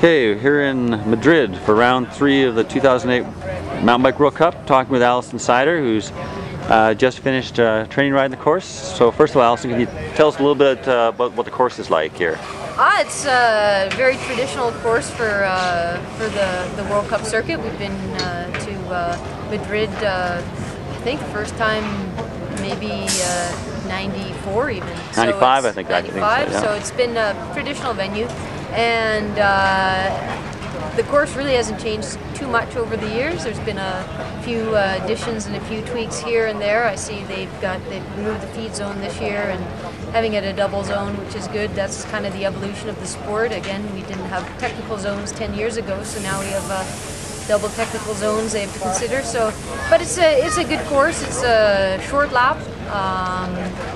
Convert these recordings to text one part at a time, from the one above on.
Okay, here in Madrid for round 3 of the 2008 Mountain Bike World Cup, talking with Alison Sydor, who's just finished training riding the course. So first of all, Alison, can you tell us a little bit about what the course is like here? It's a very traditional course for the World Cup circuit. We've been to Madrid, I think the first time maybe 94 even. 95, I think. 95, so it's been a traditional venue. And the course really hasn't changed too much over the years. There's been a few additions and a few tweaks here and there. I see they've removed the feed zone this year and having it a double zone, which is good. That's kind of the evolution of the sport. Again, we didn't have technical zones 10 years ago, so now we have double technical zones they have to consider. So, but it's a good course. It's a short lap,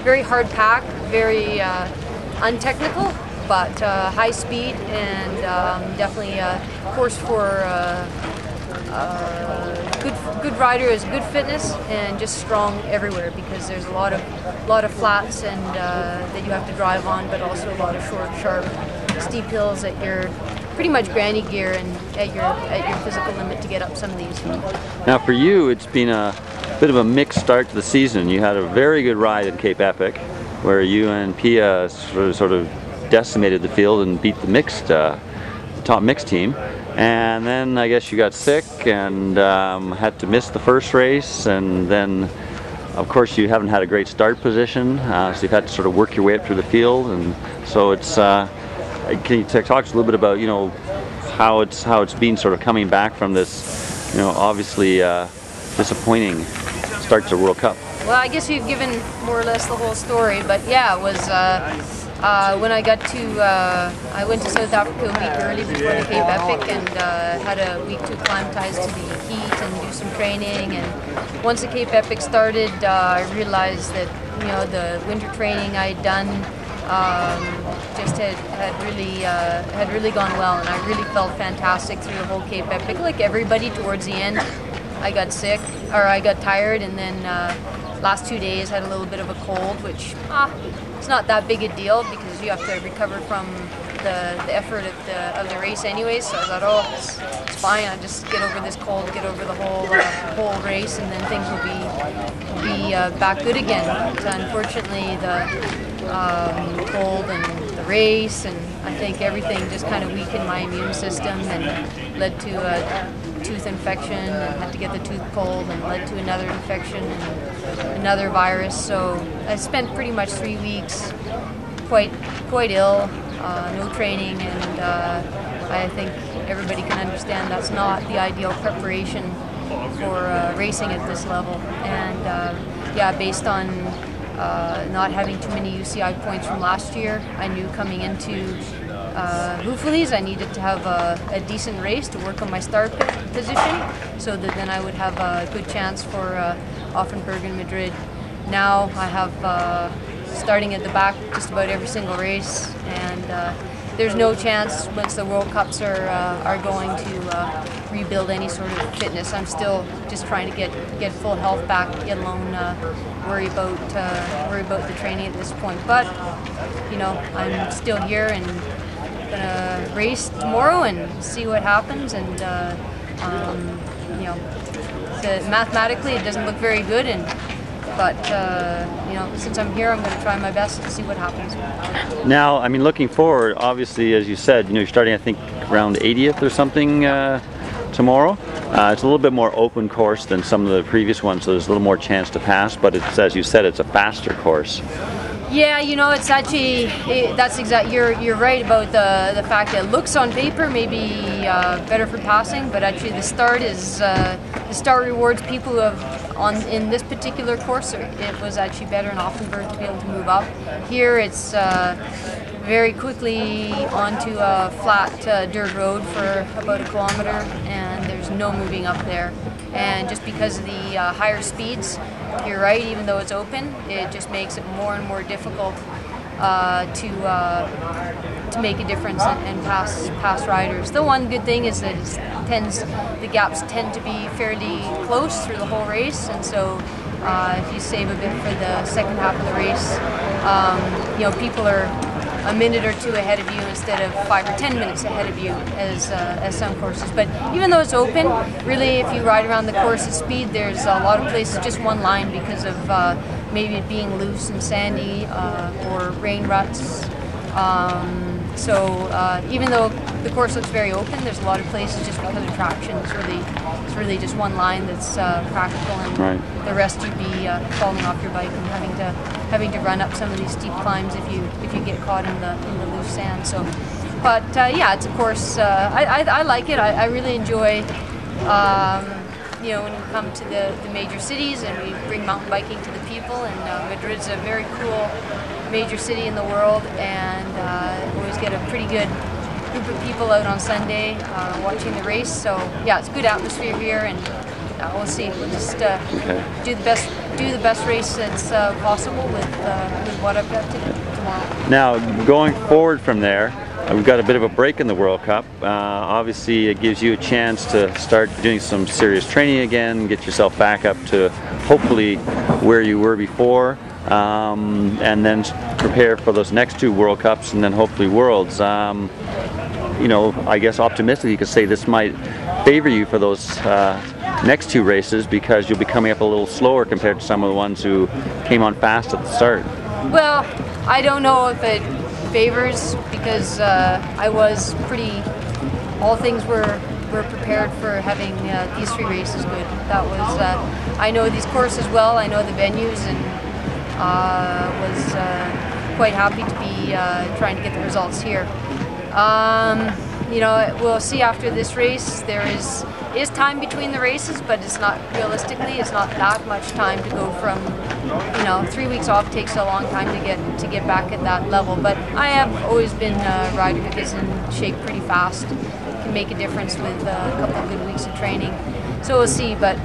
very hard pack, very untechnical, but high speed, and definitely a course for good riders, good fitness, and just strong everywhere, because there's a lot of flats and that you have to drive on, but also a lot of short, sharp, steep hills that you're pretty much granny gear and at your physical limit to get up some of these. Now for you, it's been a bit of a mixed start to the season. You had a very good ride at Cape Epic, where you and Pia sort of decimated the field and beat the top mixed team, and then I guess you got sick and had to miss the first race, and then of course you haven't had a great start position, so you've had to sort of work your way up through the field, and so it's can you talk to us a little bit about how it's been sort of coming back from this obviously disappointing start to World Cup? Well, I guess you've given more or less the whole story, but yeah, it was when I went to South Africa a week early before the Cape Epic, and had a week to acclimatize to the heat and do some training. And once the Cape Epic started, I realized that the winter training I had done just had really gone well, and I really felt fantastic through the whole Cape Epic. Like everybody, towards the end, I got sick, or I got tired, and then last 2 days had a little bit of a cold, which it's not that big a deal because you have to recover from the effort of the race anyways. So I thought, oh, it's fine. I'll just get over this cold, get over the whole race, and then things will be back good again. But unfortunately, the cold and the race, and I think everything just kind of weakened my immune system and led to a tooth infection, and had to get the tooth pulled, and led to another infection and another virus. So I spent pretty much 3 weeks quite ill, no training, and I think everybody can understand that's not the ideal preparation for racing at this level. And yeah, based on not having too many UCI points from last year, I knew coming into Houffalize I needed to have a decent race to work on my start position, so that then I would have a good chance for Offenburg and Madrid. Now I have starting at the back just about every single race, and there's no chance once the World Cups are going to rebuild any sort of fitness. I'm still just trying to get full health back, let alone worry about the training at this point. But I'm still here and gonna race tomorrow and see what happens. And mathematically it doesn't look very good, but since I'm here, I'm going to try my best to see what happens. Now, I mean, looking forward, obviously, as you said, you're starting, I think, around 80th or something tomorrow. It's a little bit more open course than some of the previous ones, so there's a little more chance to pass, but it's, as you said, it's a faster course. Yeah, it's actually, that's exactly, you're right about the fact that it looks on paper maybe better for passing, but actually the start rewards people who have, in this particular course, it was actually better in Offenburg to be able to move up. Here it's very quickly onto a flat dirt road for about 1 kilometer, and there's no moving up there. And just because of the higher speeds, you're right, even though it's open, it just makes it more and more difficult to make a difference and pass riders. The one good thing is that the gaps tend to be fairly close through the whole race, and so if you save a bit for the second half of the race, people are a minute or two ahead of you instead of 5 or 10 minutes ahead of you as some courses. But even though it's open, really if you ride around the course at speed, there's a lot of places just one line because of maybe it being loose and sandy or rain ruts. So even though the course looks very open, there's a lot of places just because of traction. It's really just one line that's practical, and the rest you'd be falling off your bike and having to run up some of these steep climbs if you get caught in the loose sand. So, but yeah, it's a course. I like it. I really enjoy. You know, when we come to the major cities and we bring mountain biking to the people, and Madrid's a very cool major city in the world, and always get a pretty good group of people out on Sunday watching the race. So yeah, it's a good atmosphere here, and we'll see. We'll just do the best race that's possible with what I've got to do tomorrow. Now, going forward from there, we've got a bit of a break in the World Cup. Obviously, it gives you a chance to start doing some serious training again, get yourself back up to hopefully where you were before, and then prepare for those next 2 World Cups and then hopefully Worlds. You know, I guess optimistically you could say this might favor you for those next 2 races because you'll be coming up a little slower compared to some of the ones who came on fast at the start. Well, I don't know if it favors, because I was all things were prepared for having these 3 races good. That was, I know these courses well, I know the venues, and was quite happy to be trying to get the results here. You know, we'll see after this race. There is time between the races, but it's not that much time to go from, you know, 3 weeks off takes a long time to get back at that level. But I have always been a rider who gets in shape pretty fast, can make a difference with a couple of good weeks of training. So we'll see, but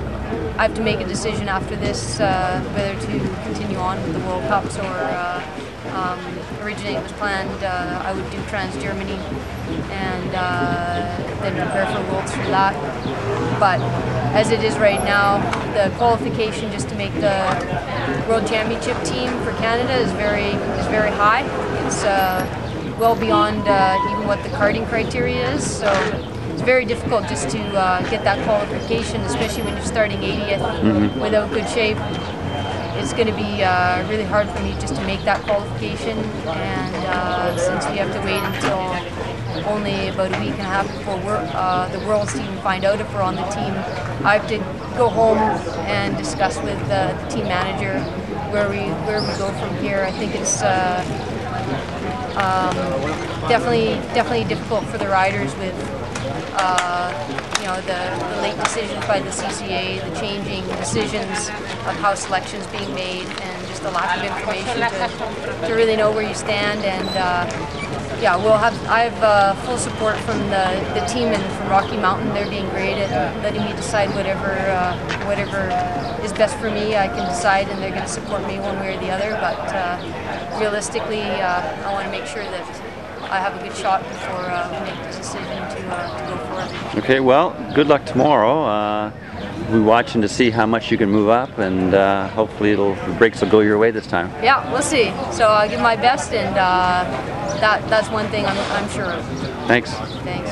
I have to make a decision after this whether to continue on with the World Cups or originally it was planned I would do Trans-Germany and then prepare for Worlds through that. But as it is right now, the qualification just to make the World Championship team for Canada is very high. It's well beyond even what the karting criteria is. So it's very difficult just to get that qualification, especially when you're starting 80th without good shape. It's going to be really hard for me just to make that qualification, and since we have to wait until only about a week and a half before the Worlds team find out if we're on the team, I have to go home and discuss with the team manager where we go from here. I think it's definitely difficult for the riders with you know, the late decisions by the CCA, the changing decisions of how selections being made, and just the lack of information to really know where you stand. And yeah, I have full support from the team and from Rocky Mountain. They're being great at letting me decide whatever is best for me. I can decide, and they're going to support me one way or the other. But realistically, I want to make sure that I have a good shot before we make the decision to go for it. Okay, well, good luck tomorrow. We're watching to see how much you can move up, and hopefully the breaks will go your way this time. Yeah, we'll see. So I'll give my best, and that's one thing I'm sure of. Thanks. Thanks.